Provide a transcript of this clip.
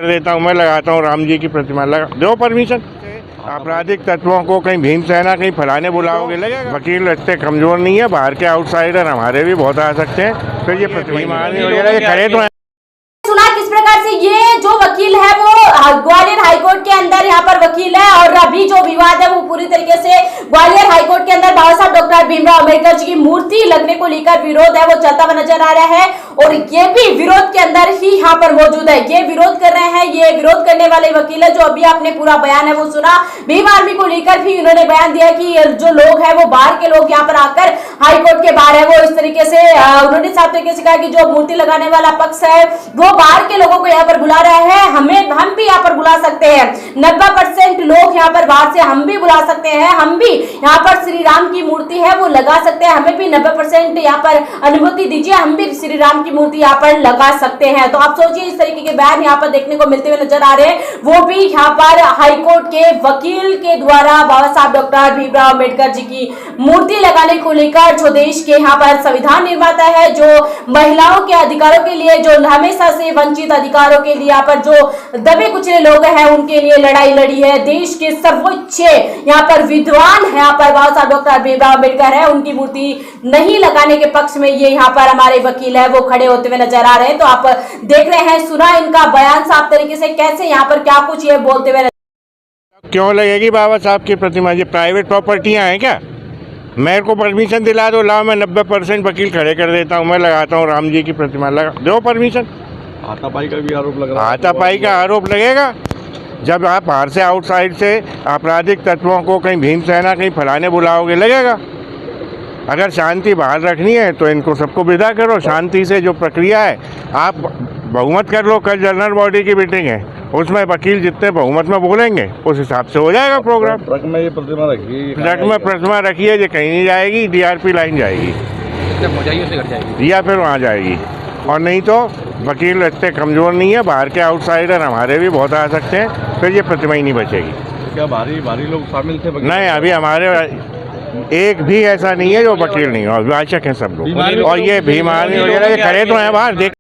कर देता हूँ, मैं लगाता हूँ राम जी की प्रतिमा, लगा दो परमिशन। आपराधिक तत्वों को कहीं भीमसेना कहीं फलाने बुलाओगे लगेगा। वकील इतने कमजोर नहीं है, बाहर के आउटसाइडर हमारे भी बहुत आ सकते हैं, फिर ये प्रतिमा वगैरह खड़े तो हैं। सुना किस प्रकार से ये जो वकील है वो ग्वालियर हाईकोर्ट के अंदर यहाँ पर वकील है, और अभी जो विवाद है वो पूरी तरीके से ग्वालियर हाईकोर्ट के अंदर बाबा साहब डॉक्टर भीमराव अंबेडकर जी की मूर्ति लगने को लेकर विरोध है वो चलता हुआ नजर आ रहा है, और ये भी विरोध के अंदर ही यहाँ पर मौजूद है। ये विरोध कर रहे हैं, ये विरोध करने वाले वकील है जो अभी आपने पूरा बयान है वो सुना। भीम आर्मी को लेकर भी इन्होंने बयान दिया कि जो लोग है वो बाहर के लोग यहाँ पर आकर हाईकोर्ट के बाहर है वो इस तरीके से उन्होंने साफ तरीके से कहा कि जो मूर्ति लगाने वाला पक्ष है वो बाहर के लोगों को यहाँ पर बुला रहा है, हम भी यहाँ पर बुला सकते हैं। 90% लोग यहाँ पर बाहर से हम भी बुला सकते हैं, हम भी यहाँ पर श्री राम की मूर्ति है वो लगा सकते हैं, हमें भी 90% यहाँ पर अनुमति दीजिए, हम भी श्री राम की मूर्ति यहाँ पर लगा सकते हैं। तो आप सोचिए इस तरीके के बयान यहाँ पर देखने को मिलते हुए नजर आ रहे हैं, वो भी यहाँ पर हाईकोर्ट के वकील के द्वारा बाबा साहब डॉक्टर भीमराव अंबेडकर जी की मूर्ति लगाने को लेकर, जो देश के यहाँ पर संविधान निर्माता है, जो महिलाओं के अधिकारों के लिए, जो हमेशा से वंचित अधिकारों के लिए यहाँ पर जो दबे कुचले लोग हैं उनके लिए लड़ाई लड़ी है, देश के सर्वोच्च यहाँ पर विद्वान है यहाँ पर बाबा साहब डॉक्टर भीमराव अंबेडकर है, उनकी मूर्ति नहीं लगाने के पक्ष में ये यहाँ पर हमारे वकील है वो खड़े होते हुए नजर आ रहे हैं। तो आप देख रहे हैं, सुना इनका बयान साफ तरीके से कैसे यहाँ पर क्या कुछ ये बोलते हुए। क्यों लगेगी बाबा साहब की प्रतिमा? ये प्राइवेट प्रॉपर्टियां हैं क्या? मेरे को परमिशन दिला दो, लाओ, मैं 90% वकील खड़े कर देता हूँ, मैं लगाता हूँ राम जी की प्रतिमा, लगा दो परमिशन। हाथापाई का भी आरोप लग रहा है। हाथापाई का आरोप लगेगा जब आप बाहर से आउटसाइड से आपराधिक तत्वों को कहीं भीमसेना कहीं फलाने बुलाओगे लगेगा। अगर शांति बाहर रखनी है तो इनको सबको विदा करो, शांति से जो प्रक्रिया है आप बहुमत कर लो। कल जनरल बॉडी की मीटिंग है, उसमें वकील जितने बहुमत में बोलेंगे उस हिसाब से हो जाएगा प्रोग्राम। ट्रक में ये प्रतिमा रखी, ट्रक में प्रतिमा रखी है, ये कहीं नहीं जाएगी, DRP लाइन जाएगी या फिर वहाँ जाएगी। और नहीं तो वकील इतने कमज़ोर नहीं है, बाहर के आउटसाइडर हमारे भी बहुत आ सकते हैं, फिर ये प्रतिमा ही नहीं बचेगी। क्या भारी लोग शामिल थे? नहीं, अभी हमारे एक भी ऐसा नहीं है जो वकील नहीं हो, वाचक हैं सब लोग। और ये भीम आर्मी वगैरह खड़े तो हैं बाहर देख